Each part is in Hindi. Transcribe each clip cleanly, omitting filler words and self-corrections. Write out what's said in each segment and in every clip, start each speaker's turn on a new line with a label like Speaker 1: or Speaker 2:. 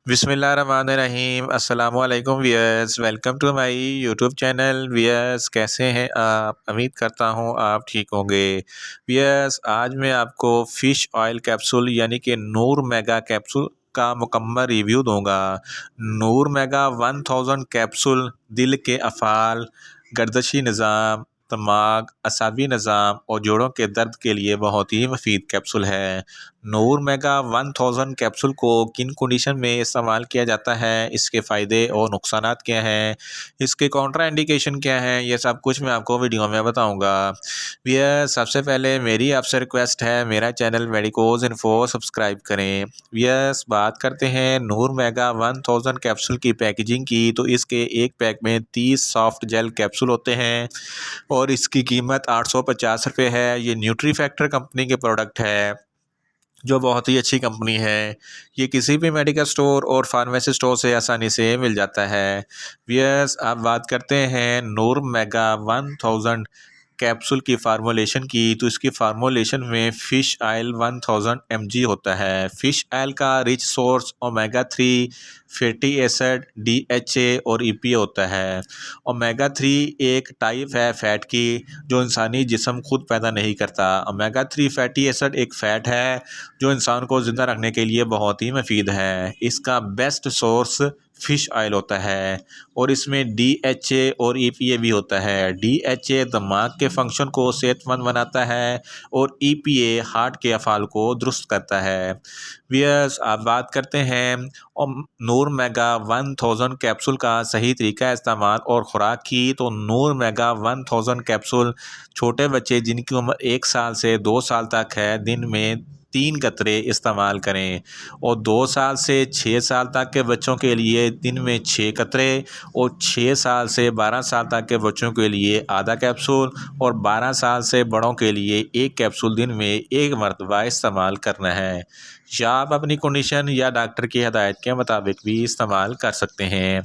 Speaker 1: बिस्मिल्लाहिर्रहमानिर्रहीम अस्सलामुअलैकुम viewers, welcome to my YouTube channel. Viewers, कैसे हैं आप? उम्मीद करता हूं आप ठीक होंगे। वियर्स, आज मैं आपको फ़िश ऑयल कैप्सूल यानी कि नूर मेगा कैप्सूल का मुकम्मल रिव्यू दूंगा। नूर मेगा 1000 कैप्सूल दिल के अफ़ाल, गर्दशी निज़ाम, दिमाग, असाबी निज़ाम और जोड़ों के दर्द के लिए बहुत ही मुफीद कैप्सूल है। नूर मेगा 1000 कैप्सूल को किन कंडीशन में इस्तेमाल किया जाता है, इसके फ़ायदे और नुकसानात क्या हैं, इसके कॉन्ट्रा इंडिकेशन क्या हैं, ये सब कुछ मैं आपको वीडियो में बताऊंगा। भैया, सबसे पहले मेरी आपसे रिक्वेस्ट है, मेरा चैनल मेडिकोज इन्फो सब्सक्राइब करें। भैया, बात करते हैं नूर मेगा 1000 कैप्सूल की पैकेजिंग की, तो इसके एक पैक में 30 सॉफ्ट जेल कैप्सूल होते हैं और इसकी कीमत 850 रुपये है। ये न्यूट्री फैक्टर कंपनी के प्रोडक्ट है, जो बहुत ही अच्छी कंपनी है। ये किसी भी मेडिकल स्टोर और फार्मेसी स्टोर से आसानी से मिल जाता है। वियर्स, अब बात करते हैं नूर मेगा 1000 कैप्सूल की फार्मूलेशन की, तो इसकी फार्मूलेशन में फ़िश ऑयल 1000 mg होता है। फ़िश ऑयल का rich source omega 3 fatty acid, DHA और EPA होता है। ओमेगा 3 एक टाइप है फ़ैट की, जो इंसानी जिस्म खुद पैदा नहीं करता। ओमेगा 3 फैटी एसिड एक फ़ैट है जो इंसान को ज़िंदा रखने के लिए बहुत ही मुफीद है। इसका बेस्ट सोर्स फ़िश ऑयल होता है और इसमें DHA और EPA भी होता है। DHA दिमाग के फंक्शन को सेहतमंद बनाता है और EPA हार्ट के अफ़ाल को दुरुस्त करता है। वियर्स, आप बात करते हैं नूर मेगा 1000 कैप्सूल का सही तरीका इस्तेमाल और ख़ुराक की, तो नूर मेगा 1000 कैप्सूल छोटे बच्चे जिनकी उम्र 1 साल से 2 साल तक है, दिन में 3 कतरे इस्तेमाल करें और 2 साल से 6 साल तक के बच्चों के लिए दिन में 6 कतरे और 6 साल से 12 साल तक के बच्चों के लिए आधा कैप्सूल और 12 साल से बड़ों के लिए 1 कैप्सूल दिन में 1 मरतबा इस्तेमाल करना है। या आप अपनी कंडीशन या डॉक्टर की हदायत के मुताबिक भी इस्तेमाल कर सकते हैं।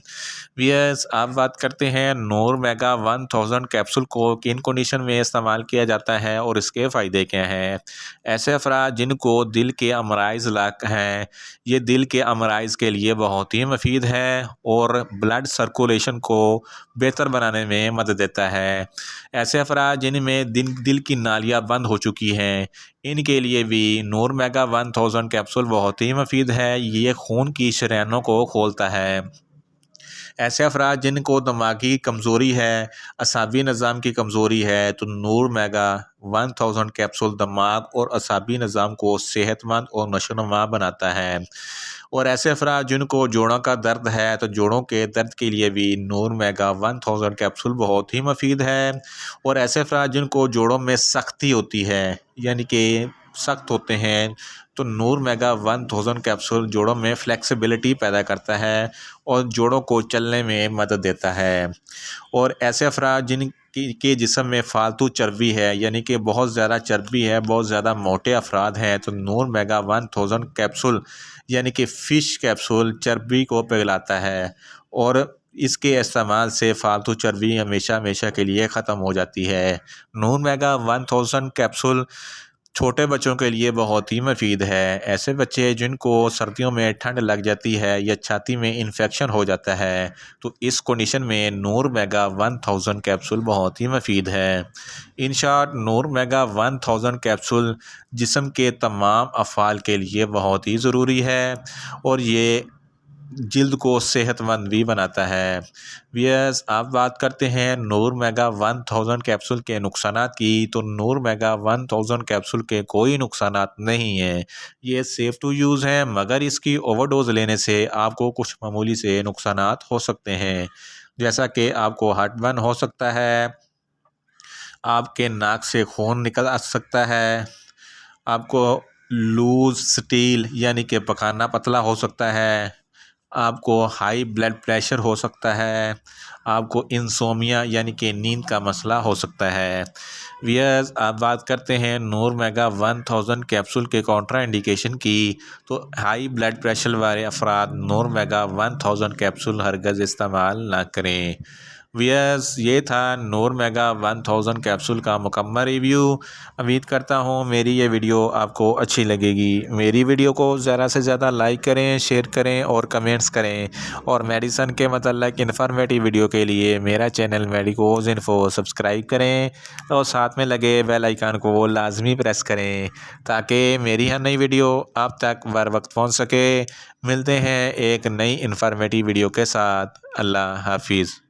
Speaker 1: वियर्स, आप बात करते हैं नूर मेगा 1000 कैप्सूल को किन कंडीशन में इस्तेमाल किया जाता है और इसके फ़ायदे क्या हैं। ऐसे अफराद जिनको दिल के अमराइज़ लाक हैं, ये दिल के अमराइज़ के लिए बहुत ही मुफीद है और ब्लड सर्कुलेशन को बेहतर बनाने में मदद देता है। ऐसे अफराद जिनमें दिल की नालियाँ बंद हो चुकी हैं, इनके लिए भी नूर मेगा 1000 कैप्सूल बहुत ही मुफीद है। ये खून की शरीयानों को खोलता है। ऐसे अफराद जिनको दिमागी कमज़ोरी है, असाबी निज़ाम की कमज़ोरी है, तो नूर मेगा 1000 कैप्सूल दिमाग और असाबी निज़ाम को सेहतमंद और नशोनुमा बनाता है। और ऐसे अफराद जिनको जोड़ों का दर्द है, तो जोड़ों के दर्द के लिए भी नूर मेगा 1000 कैप्सूल बहुत ही मुफीद है। और ऐसे अफराद जिनको जोड़ों में सख्ती होती है, यानी कि सख्त होते हैं, तो नूर मेगा 1000 कैप्सूल जोड़ों में फ्लेक्सिबिलिटी पैदा करता है और जोड़ों को चलने में मदद देता है। और ऐसे अफराद के जिस्म में फालतू चर्बी है, यानी कि बहुत ज़्यादा चर्बी है, बहुत ज़्यादा मोटे अफराद हैं, तो नूर मेगा 1000 कैप्सूल यानी कि फ़िश कैप्सूल चर्बी को पिघलाता है और इसके इस्तेमाल से फालतू चर्बी हमेशा हमेशा के लिए ख़त्म हो जाती है। नूर मेगा 1000 कैप्सूल छोटे बच्चों के लिए बहुत ही मुफीद है। ऐसे बच्चे जिनको सर्दियों में ठंड लग जाती है या छाती में इन्फेक्शन हो जाता है, तो इस कंडीशन में नूर मेगा 1000 कैप्सूल बहुत ही मुफीद है। In short, Noor mega 1000 capsule जिस्म के तमाम अफ़ाल के लिए बहुत ही ज़रूरी है और ये जिल्द को सेहतमंद भी बनाता है। वियर्स, आप बात करते हैं नूर मेगा 1000 कैप्सूल के नुकसानात की, तो नूर मेगा 1000 कैप्सूल के कोई नुकसानात नहीं हैं। ये सेफ़ टू यूज़ है, मगर इसकी ओवरडोज़ लेने से आपको कुछ मामूली से नुकसानात हो सकते हैं, जैसा कि आपको हार्टबर्न हो सकता है, आपके नाक से खून निकल आ सकता है, आपको लूज़ स्टील यानी कि पखाना पतला हो सकता है, आपको हाई ब्लड प्रेशर हो सकता है, आपको इंसोमिया यानी कि नींद का मसला हो सकता है। वियर्स, आप बात करते हैं नूर मेगा 1000 कैप्सूल के कॉन्ट्रा इंडिकेशन की, तो हाई ब्लड प्रेशर वाले अफराद नूर मेगा 1000 कैप्सूल हरगज़ इस्तेमाल ना करें। वीएस ये था नूर मेगा 1000 कैप्सूल का मुकम्मल रिव्यू। उम्मीद करता हूँ मेरी ये वीडियो आपको अच्छी लगेगी। मेरी वीडियो को ज़्यादा से ज़्यादा लाइक करें, शेयर करें और कमेंट्स करें। और मेडिसन के मतलब इन्फॉर्मेटिव वीडियो के लिए मेरा चैनल मेडिकोज इन्फो सब्सक्राइब करें और साथ में लगे बेल आइकन को लाजमी प्रेस करें ताकि मेरी हर नई वीडियो आप तक बर वक्त पहुँच सके। मिलते हैं एक नई इन्फॉर्मेटिव वीडियो के साथ। अल्लाह हाफिज़।